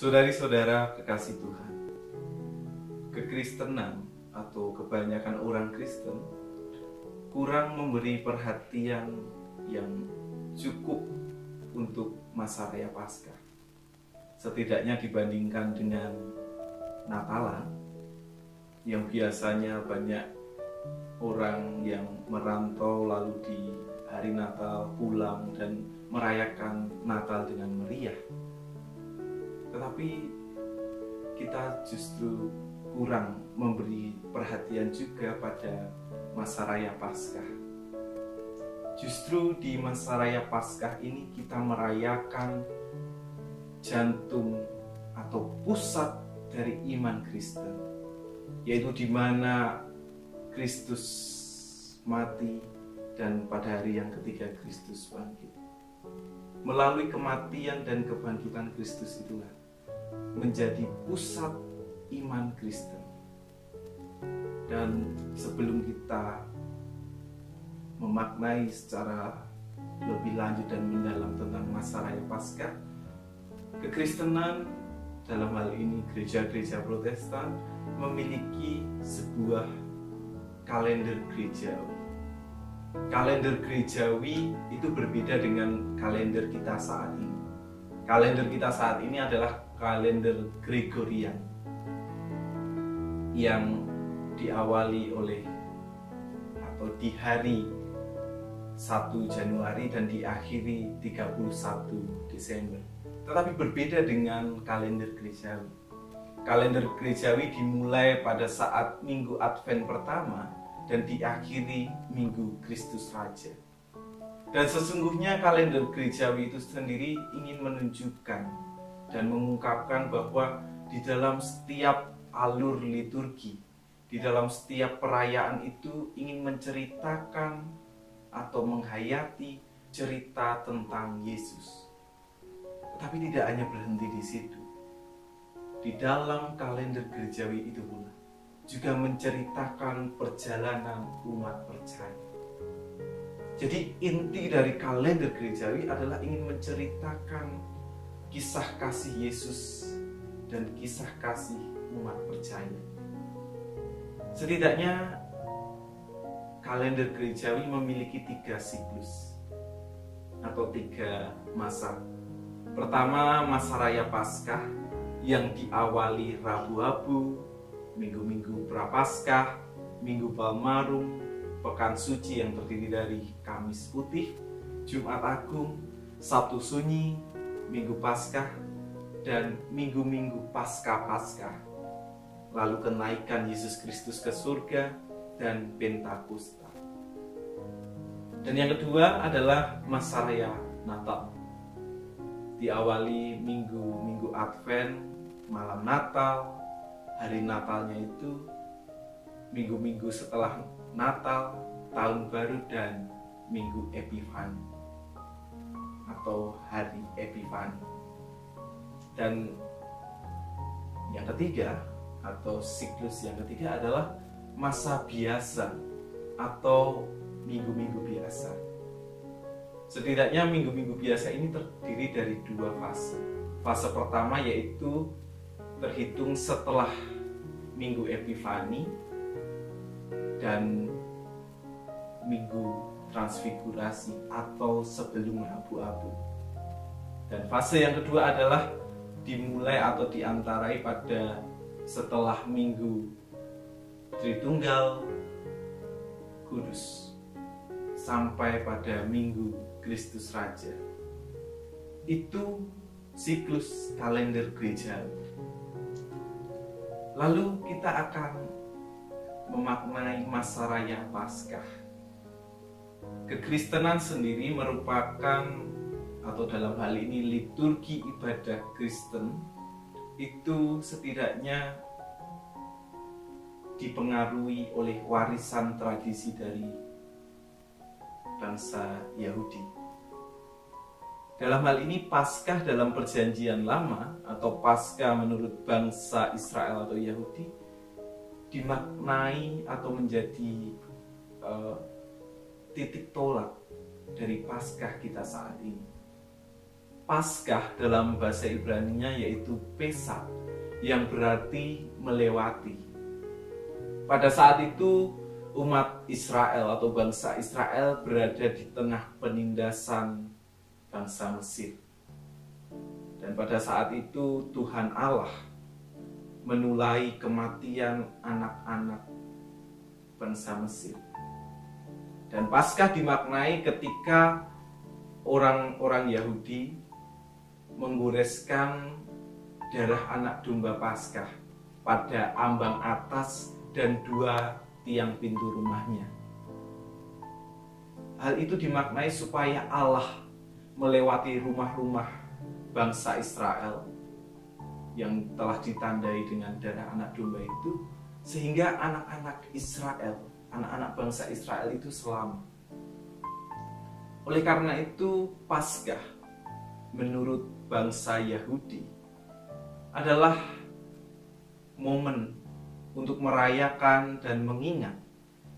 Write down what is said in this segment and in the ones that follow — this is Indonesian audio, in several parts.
Saudari-saudara kekasih Tuhan, kekristenan atau kebanyakan orang Kristen kurang memberi perhatian yang cukup untuk masa raya Paskah. Setidaknya dibandingkan dengan Natalan, yang biasanya banyak orang yang merantau lalu di hari Natal pulang dan merayakan Natal dengan meriah. Tetapi kita justru kurang memberi perhatian juga pada masa raya Paskah. Justru di masa raya Paskah ini kita merayakan jantung atau pusat dari iman Kristen, yaitu di mana Kristus mati dan pada hari yang ketiga Kristus bangkit. Melalui kematian dan kebangkitan Kristus itulah menjadi pusat iman Kristen. Dan sebelum kita memaknai secara lebih lanjut dan mendalam tentang masa raya Paskah, kekristenan dalam hal ini gereja-gereja Protestan memiliki sebuah kalender gerejawi. Kalender gerejawi itu berbeda dengan kalender kita saat ini. Kalender kita saat ini adalah kalender Gregorian yang diawali oleh atau di hari 1 Januari dan diakhiri 31 Desember. Tetapi berbeda dengan kalender gerejawi. Kalender gerejawi dimulai pada saat Minggu Advent pertama dan diakhiri Minggu Kristus Raja. Dan sesungguhnya kalender gerejawi itu sendiri ingin menunjukkan dan mengungkapkan bahwa di dalam setiap alur liturgi, di dalam setiap perayaan itu ingin menceritakan atau menghayati cerita tentang Yesus. Tetapi tidak hanya berhenti di situ. Di dalam kalender gerejawi itu pula juga menceritakan perjalanan umat percaya. Jadi inti dari kalender gerejawi adalah ingin menceritakan kisah kasih Yesus dan kisah kasih umat percaya. Setidaknya kalender gerejawi memiliki 3 siklus atau 3 masa. Pertama, masa raya Paskah yang diawali Rabu Abu, Minggu-minggu Prapaskah, Minggu Palmarum, Pekan Suci yang terdiri dari Kamis Putih, Jumat Agung, Sabtu Sunyi, Minggu Paskah, dan Minggu-minggu Paskah-Paskah. Lalu kenaikan Yesus Kristus ke surga dan Pentakosta. Dan yang kedua adalah masa raya Natal. Diawali Minggu Advent, malam Natal, hari Natalnya itu minggu-minggu setelah Natal, Tahun Baru, dan Minggu Epifani atau hari Epifani. Dan yang ketiga atau siklus yang ketiga adalah masa biasa atau minggu-minggu biasa. Setidaknya minggu-minggu biasa ini terdiri dari 2 fase. Fase pertama yaitu terhitung setelah Minggu Epifani dan Minggu Transfigurasi atau sebelum Rabu Abu. Dan fase yang kedua adalah dimulai atau diantarai pada setelah Minggu Tritunggal Kudus sampai pada Minggu Kristus Raja. Itu siklus kalender gerejawi. Lalu kita akan memaknai masa raya Paskah. Kekristenan sendiri merupakan atau dalam hal ini liturgi ibadah Kristen itu setidaknya dipengaruhi oleh warisan tradisi dari bangsa Yahudi. Dalam hal ini Paskah dalam Perjanjian Lama atau Paskah menurut bangsa Israel atau Yahudi dimaknai atau menjadi titik tolak dari Paskah kita saat ini. Paskah dalam bahasa Ibrani-nya yaitu Pesach, yang berarti melewati. Pada saat itu umat Israel atau bangsa Israel berada di tengah penindasan bangsa Mesir. Dan pada saat itu Tuhan Allah menulai kematian anak-anak bangsa Mesir. Dan Paskah dimaknai ketika orang-orang Yahudi menggoreskan darah anak domba Paskah pada ambang atas dan 2 tiang pintu rumahnya. Hal itu dimaknai supaya Allah melewati rumah-rumah bangsa Israel yang telah ditandai dengan darah anak domba itu, sehingga anak-anak Israel, anak-anak bangsa Israel itu selamat. Oleh karena itu, Paskah menurut bangsa Yahudi adalah momen untuk merayakan dan mengingat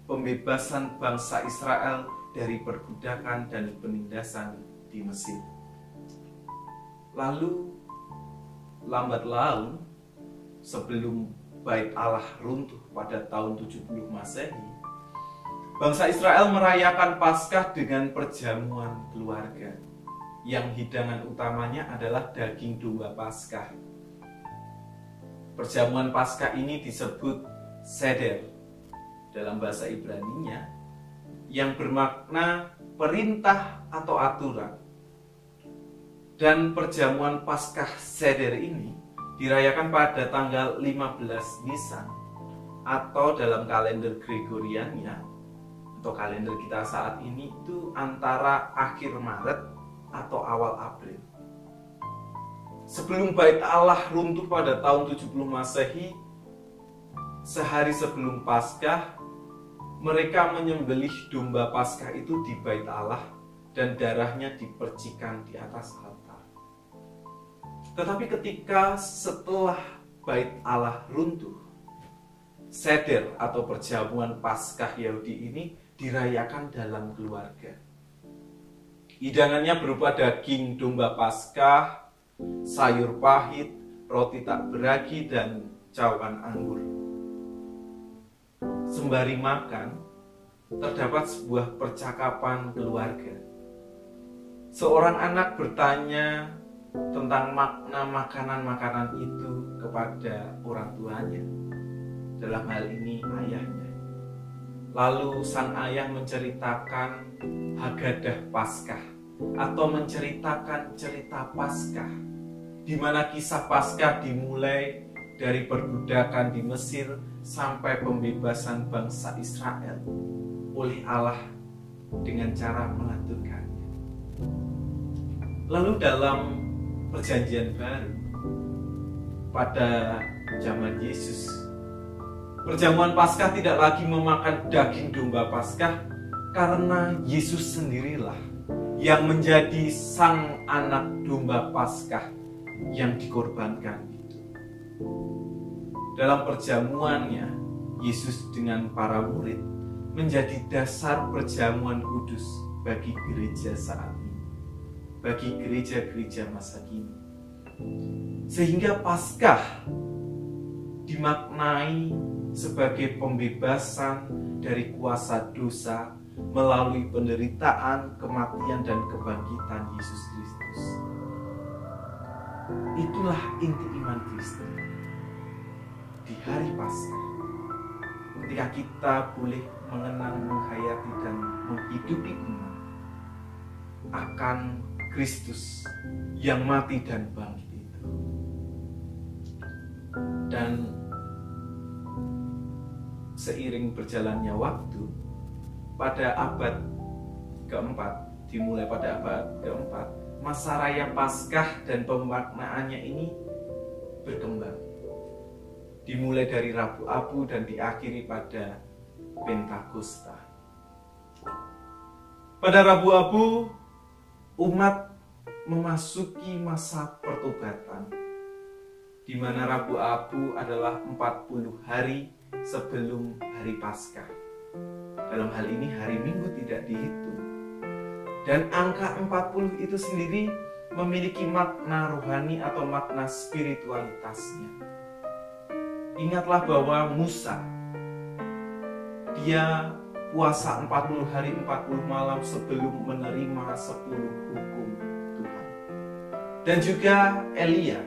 pembebasan bangsa Israel dari perbudakan dan penindasan di Mesir. Lalu lambat laun, sebelum Bait Allah runtuh pada tahun 70 Masehi, bangsa Israel merayakan Paskah dengan perjamuan keluarga, yang hidangan utamanya adalah daging domba Paskah. Perjamuan Paskah ini disebut seder dalam bahasa Ibrani-nya, yang bermakna perintah atau aturan. Dan perjamuan Paskah seder ini dirayakan pada tanggal 15 Nisan, atau dalam kalender Gregoriannya atau kalender kita saat ini itu antara akhir Maret atau awal April. Sebelum Bait Allah runtuh pada tahun 70 Masehi, sehari sebelum Paskah, mereka menyembelih domba Paskah itu di Bait Allah dan darahnya dipercikan di atas altar. Tetapi ketika setelah Bait Allah runtuh, seder atau perjamuan Paskah Yahudi ini dirayakan dalam keluarga. Hidangannya berupa daging domba Paskah, sayur pahit, roti tak beragi, dan cawan anggur. Sembari makan, terdapat sebuah percakapan keluarga. Seorang anak bertanya tentang makna makanan-makanan itu kepada orang tuanya, dalam hal ini ayahnya. Lalu sang ayah menceritakan Hagadah Paskah atau menceritakan cerita Paskah, di mana kisah Paskah dimulai dari perbudakan di Mesir sampai pembebasan bangsa Israel oleh Allah dengan cara mengaturkannya. Lalu dalam Perjanjian Baru pada zaman Yesus, perjamuan Paskah tidak lagi memakan daging domba Paskah, karena Yesus sendirilah yang menjadi sang anak domba Paskah yang dikorbankan itu. Dalam perjamuannya, Yesus dengan para murid menjadi dasar perjamuan kudus bagi gereja saat ini, bagi gereja-gereja masa kini. Sehingga Paskah dimaknai sebagai pembebasan dari kuasa dosa melalui penderitaan, kematian, dan kebangkitan Yesus Kristus. Itulah inti iman Kristen. Di hari Paskah, ketika kita boleh mengenang, menghayati, dan menghidupi iman akan Kristus yang mati dan bangkit itu. Dan seiring berjalannya waktu, pada abad keempat, dimulai pada abad keempat, masa raya Paskah dan pemaknaannya ini berkembang. Dimulai dari Rabu Abu dan diakhiri pada Pentakosta. Pada Rabu Abu, umat memasuki masa pertobatan, di mana Rabu Abu adalah 40 hari sebelum hari Paskah. Dalam hal ini hari Minggu tidak dihitung. Dan angka 40 itu sendiri memiliki makna rohani atau makna spiritualitasnya. Ingatlah bahwa Musa, dia puasa 40 hari 40 malam sebelum menerima 10 hukum Tuhan. Dan juga Elia,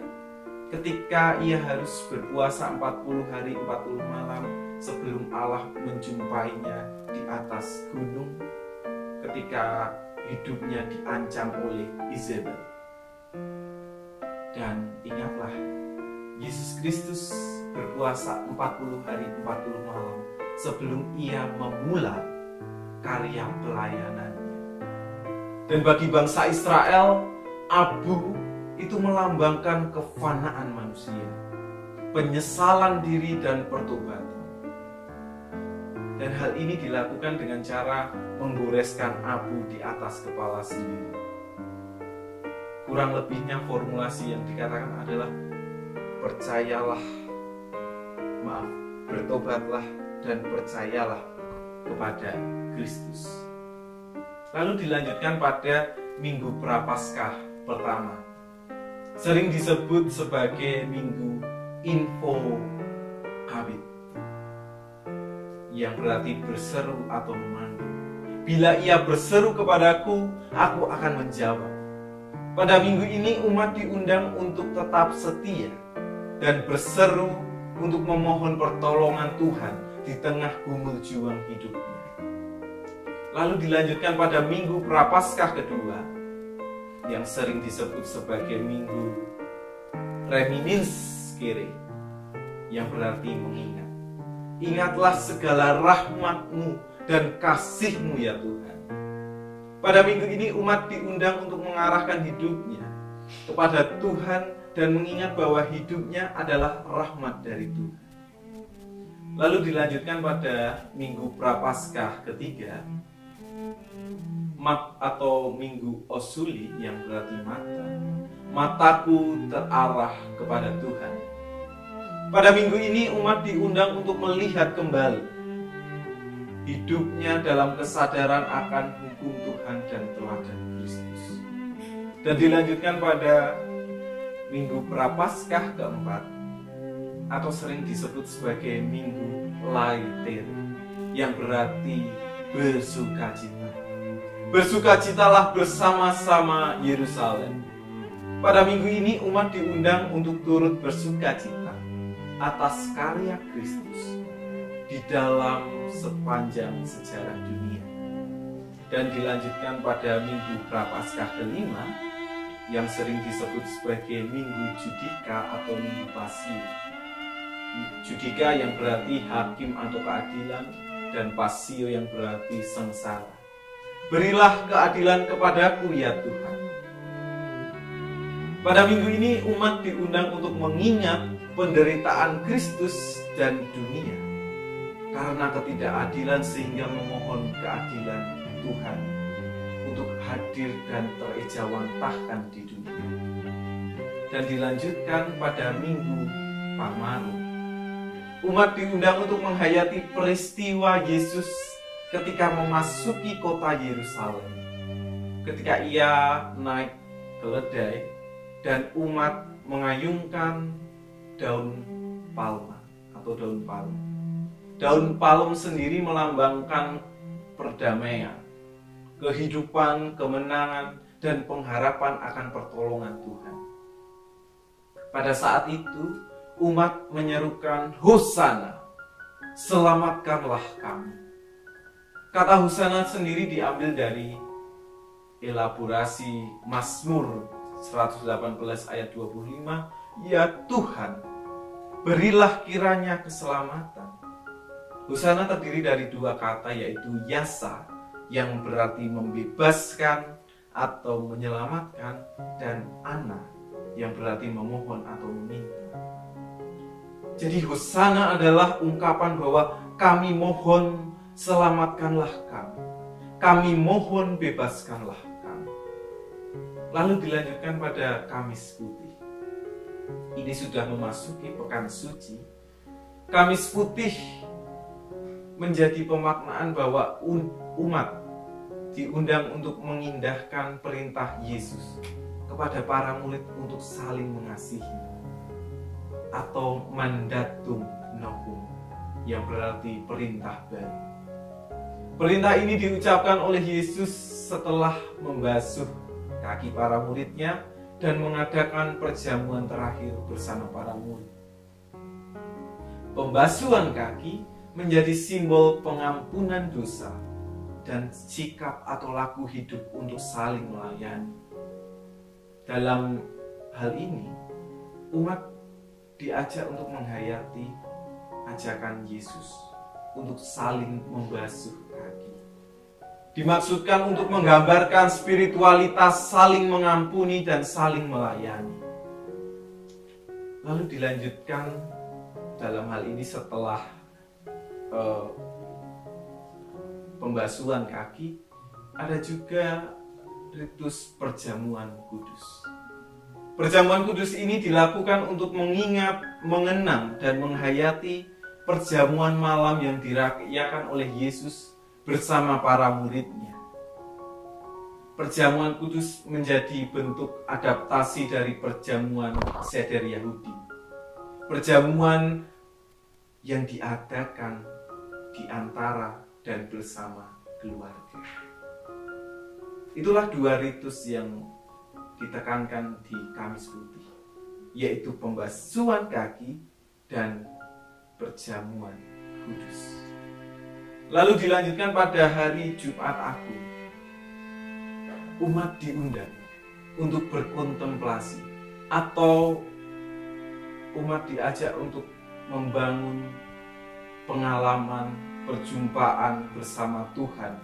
ketika ia harus berpuasa 40 hari 40 malam sebelum Allah menjumpainya di atas gunung ketika hidupnya diancam oleh Izebel. Dan ingatlah, Yesus Kristus berpuasa 40 hari 40 malam sebelum ia memulai karya pelayanannya. Dan bagi bangsa Israel, abu itu melambangkan kefanaan manusia, penyesalan diri dan pertobatan. Dan hal ini dilakukan dengan cara menggoreskan abu di atas kepala sendiri. Kurang lebihnya formulasi yang dikatakan adalah bertobatlah dan percayalah kepada Kristus. Lalu dilanjutkan pada Minggu Prapaskah pertama, sering disebut sebagai Minggu Info Kabit, yang berarti berseru atau memandu. Bila ia berseru kepadaku, aku akan menjawab. Pada minggu ini umat diundang untuk tetap setia dan berseru untuk memohon pertolongan Tuhan di tengah gumul juang hidupnya. Lalu dilanjutkan pada Minggu Prapaskah kedua, yang sering disebut sebagai Minggu Reminiscere, yang berarti mengingat. Ingatlah segala rahmat-Mu dan kasih-Mu ya Tuhan. Pada minggu ini umat diundang untuk mengarahkan hidupnya kepada Tuhan dan mengingat bahwa hidupnya adalah rahmat dari Tuhan. Lalu dilanjutkan pada Minggu Prapaskah ketiga, atau Minggu Osuli, yang berarti mata. Mataku terarah kepada Tuhan. Pada minggu ini umat diundang untuk melihat kembali hidupnya dalam kesadaran akan hukum Tuhan dan teladan Kristus. Dan dilanjutkan pada Minggu Prapaskah keempat, atau sering disebut sebagai Minggu Laeteri, yang berarti bersukacita. Bersukacitalah bersama-sama Yerusalem. Pada minggu ini umat diundang untuk turut bersukacita atas karya Kristus di dalam sepanjang sejarah dunia. Dan dilanjutkan pada Minggu Prapaskah kelima, yang sering disebut sebagai Minggu Judika atau Minggu Pasio. Judika yang berarti hakim atau keadilan, dan Pasio yang berarti sengsara. Berilah keadilan kepadaku ya Tuhan. Pada minggu ini umat diundang untuk mengingat penderitaan Kristus dan dunia karena ketidakadilan, sehingga memohon keadilan Tuhan untuk hadir dan terejawantahkan di dunia. Dan dilanjutkan pada Minggu Pamaru, umat diundang untuk menghayati peristiwa Yesus ketika memasuki kota Yerusalem, ketika ia naik keledai dan umat mengayunkan daun palma atau daun palem. Daun palem sendiri melambangkan perdamaian, kehidupan, kemenangan, dan pengharapan akan pertolongan Tuhan. Pada saat itu, umat menyerukan Hosana, selamatkanlah kami. Kata Hosana sendiri diambil dari elaborasi Mazmur 118 ayat 25, ya Tuhan, berilah kiranya keselamatan. Hosana terdiri dari dua kata, yaitu yasa, yang berarti membebaskan atau menyelamatkan, dan ana, yang berarti memohon atau meminta. Jadi Hosana adalah ungkapan bahwa kami mohon selamatkanlah kami, kami mohon bebaskanlah kami. Lalu dilanjutkan pada Kamis Putih. Ini sudah memasuki pekan suci. Kamis Putih menjadi pemaknaan bahwa umat diundang untuk mengindahkan perintah Yesus kepada para murid untuk saling mengasihi, atau mandatum novum, yang berarti perintah baru. Perintah ini diucapkan oleh Yesus setelah membasuh kaki para muridnya dan mengadakan perjamuan terakhir bersama para murid. Pembasuhan kaki menjadi simbol pengampunan dosa dan sikap atau laku hidup untuk saling melayani. Dalam hal ini, umat diajak untuk menghayati ajakan Yesus untuk saling membasuh kaki. Dimaksudkan untuk menggambarkan spiritualitas saling mengampuni dan saling melayani. Lalu dilanjutkan dalam hal ini setelah pembasuhan kaki, ada juga ritus perjamuan kudus. Perjamuan kudus ini dilakukan untuk mengingat, mengenang, dan menghayati perjamuan malam yang dirayakan oleh Yesus bersama para muridnya. Perjamuan kudus menjadi bentuk adaptasi dari perjamuan seder Yahudi. Perjamuan yang diadakan di antara dan bersama keluarga. Itulah dua ritus yang ditekankan di Kamis Putih, yaitu pembasuhan kaki dan perjamuan kudus. Lalu dilanjutkan pada hari Jumat Agung. Umat diundang untuk berkontemplasi, atau umat diajak untuk membangun pengalaman perjumpaan bersama Tuhan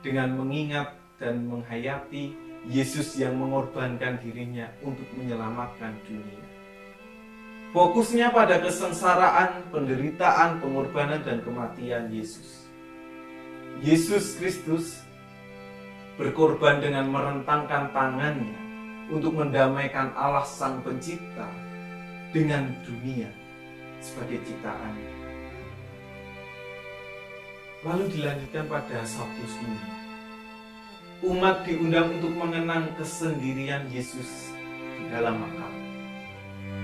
dengan mengingat dan menghayati Yesus yang mengorbankan dirinya untuk menyelamatkan dunia. Fokusnya pada kesengsaraan, penderitaan, pengorbanan, dan kematian Yesus. Yesus Kristus berkorban dengan merentangkan tangannya untuk mendamaikan Allah Sang Pencipta dengan dunia sebagai ciptaannya. Lalu dilanjutkan pada Sabtu Sunyi. Umat diundang untuk mengenang kesendirian Yesus di dalam makam.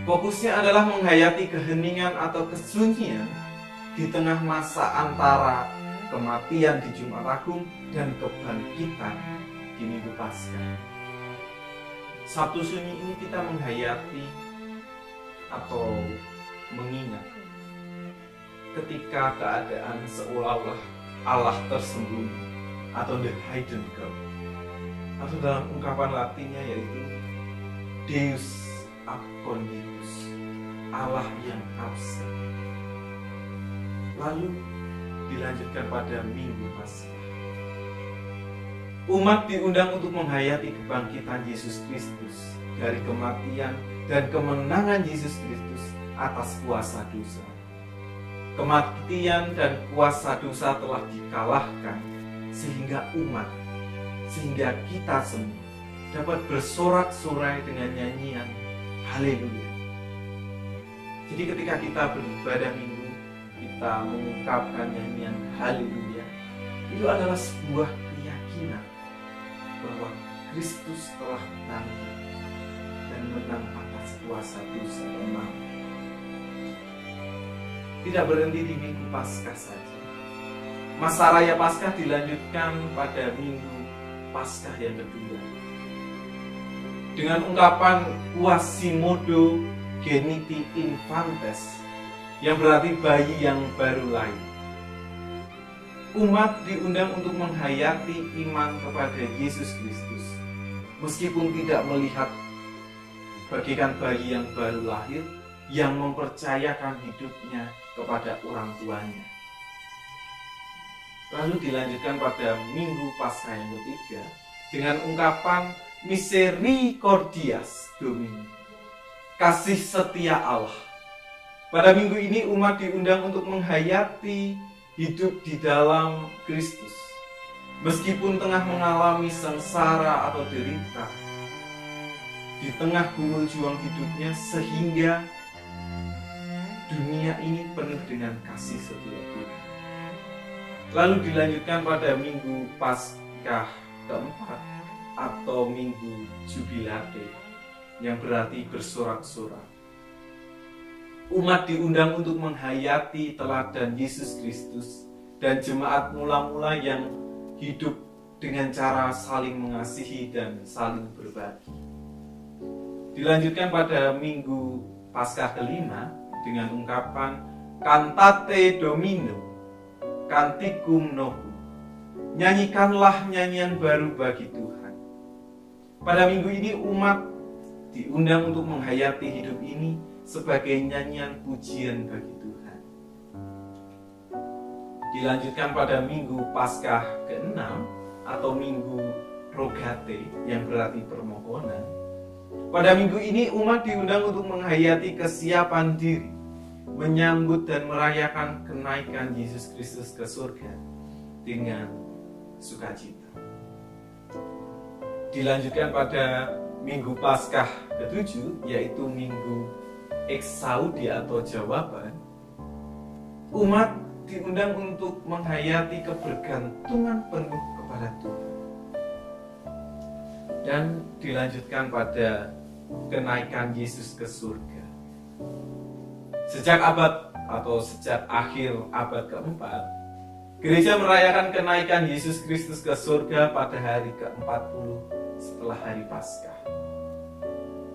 Fokusnya adalah menghayati keheningan atau kesunyian di tengah masa antara kematian di Jumat Agung dan kebangkitan di Minggu Paskah. Sabtu Sunyi ini kita menghayati atau mengingat ketika keadaan seolah-olah Allah tersembunyi atau the hidden God, atau dalam ungkapan Latinnya yaitu Deus Absconditus, Allah yang absen. Lalu dilanjutkan pada Minggu Paskah. Umat diundang untuk menghayati kebangkitan Yesus Kristus dari kematian dan kemenangan Yesus Kristus atas kuasa dosa. Kematian dan kuasa dosa telah dikalahkan sehingga kita semua dapat bersorak-sorai dengan nyanyian haleluya. Jadi ketika kita beribadah minggu, kita mengungkapkan nyanyian haleluya, itu adalah sebuah keyakinan bahwa Kristus telah bangkit dan menang atas kuasa dosa dan maut. Tidak berhenti di Minggu Paskah saja. Masa Raya Paskah dilanjutkan pada Minggu Paskah yang kedua dengan ungkapan Quasimodo Geniti Infantes, yang berarti bayi yang baru lahir. Umat diundang untuk menghayati iman kepada Yesus Kristus meskipun tidak melihat bagikan bayi yang baru lahir yang mempercayakan hidupnya kepada orang tuanya. Lalu dilanjutkan pada Minggu Paskah yang ketiga dengan ungkapan Misericordias Domini, kasih setia Allah. Pada minggu ini umat diundang untuk menghayati hidup di dalam Kristus meskipun tengah mengalami sengsara atau derita di tengah gumul juang hidupnya, sehingga dunia ini penuh dengan kasih setia Tuhan. Lalu dilanjutkan pada Minggu Paskah keempat atau Minggu Jubilate, yang berarti bersorak-sorak. Umat diundang untuk menghayati teladan Yesus Kristus dan jemaat mula-mula yang hidup dengan cara saling mengasihi dan saling berbagi. Dilanjutkan pada Minggu Paskah kelima dengan ungkapan Cantate Domino, Canticum Novum. Nyanyikanlah nyanyian baru bagi Tuhan. Pada minggu ini umat diundang untuk menghayati hidup ini sebagai nyanyian pujian bagi Tuhan. Dilanjutkan pada Minggu Paskah ke-6 atau Minggu Rogate, yang berarti permohonan. Pada minggu ini umat diundang untuk menghayati kesiapan diri, menyambut dan merayakan kenaikan Yesus Kristus ke surga dengan sukacita. Dilanjutkan pada Minggu Paskah ke-7, yaitu Minggu Exaudi atau jawaban. Umat diundang untuk menghayati kebergantungan penuh kepada Tuhan. Dan dilanjutkan pada kenaikan Yesus ke surga. Sejak akhir abad keempat, gereja merayakan kenaikan Yesus Kristus ke surga pada hari ke-40 setelah hari Paskah.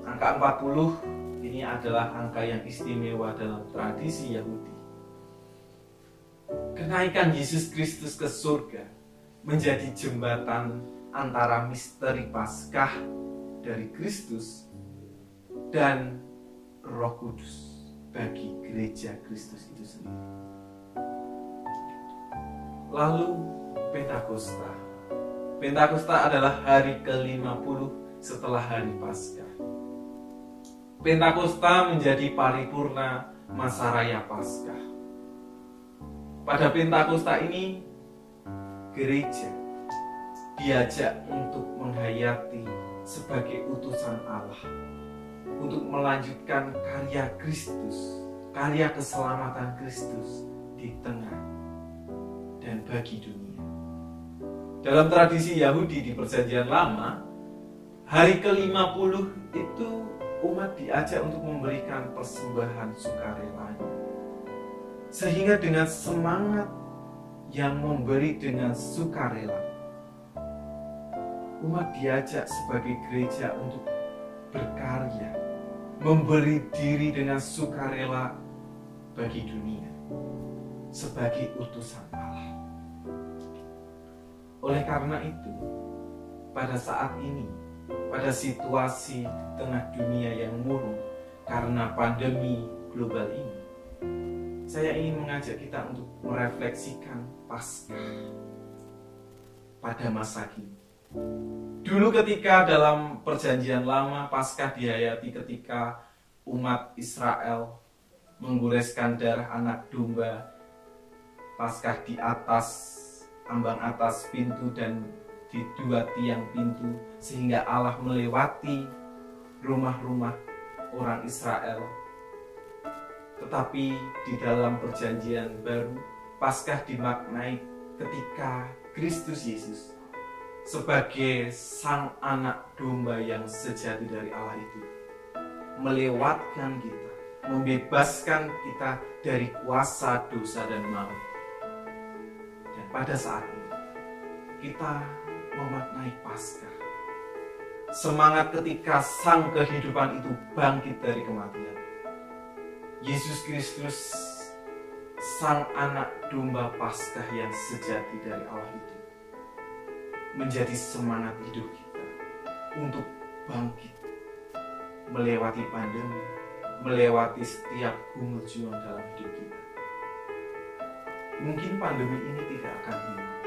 Angka 40 ini adalah angka yang istimewa dalam tradisi Yahudi. Kenaikan Yesus Kristus ke surga menjadi jembatan antara misteri Paskah dari Kristus dan Roh Kudus bagi gereja Kristus itu sendiri. Lalu Pentakosta. Pentakosta adalah hari ke-50 setelah hari Paskah. Pentakosta menjadi paripurna masa raya Paskah. Pada Pentakosta ini, gereja diajak untuk menghayati sebagai utusan Allah, untuk melanjutkan karya Kristus, karya keselamatan Kristus di tengah dan bagi dunia. Dalam tradisi Yahudi di Perjanjian Lama, hari ke-50 itu umat diajak untuk memberikan persembahan sukarelanya. Sehingga dengan semangat yang memberi dengan sukarela, umat diajak sebagai gereja untuk berkarya, memberi diri dengan sukarela bagi dunia sebagai utusan Allah. Oleh karena itu, pada saat ini, pada situasi di tengah dunia yang murung karena pandemi global ini, saya ingin mengajak kita untuk merefleksikan Paskah pada masa kini. Dulu ketika dalam Perjanjian Lama, Paskah dihayati ketika umat Israel menggoreskan darah anak domba. Paskah di atas ambang atas pintu dan di dua tiang pintu, sehingga Allah melewati rumah-rumah orang Israel. Tetapi di dalam Perjanjian Baru, Paskah dimaknai ketika Kristus Yesus sebagai sang anak domba yang sejati dari Allah itu melewatkan kita, membebaskan kita dari kuasa dosa dan maut. Dan pada saat ini kita memaknai Paskah, semangat ketika sang kehidupan itu bangkit dari kematian. Yesus Kristus, sang anak domba Paskah yang sejati dari Allah itu, menjadi semangat hidup kita untuk bangkit, melewati pandemi, melewati setiap gumul juang dalam hidup kita. Mungkin pandemi ini tidak akan hilang,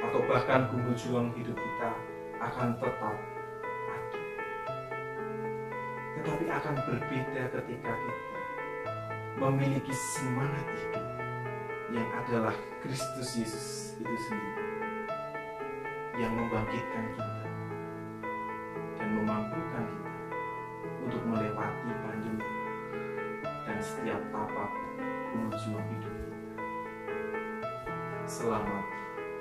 atau bahkan gumul juang hidup kita akan tetap ada. Tetapi akan berbeda ketika kita memiliki semangat hidup yang adalah Kristus Yesus itu sendiri, yang membangkitkan kita dan memampukan kita untuk melewati pandemi dan setiap tapak pejuang hidup kita. Selamat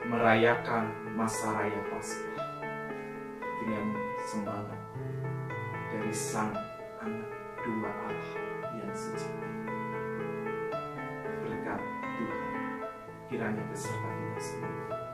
merayakan masa raya Paskah. dengan semangat dari Sang Anak Dua Allah yang sejati. Berkat Tuhan kiranya beserta kita semua.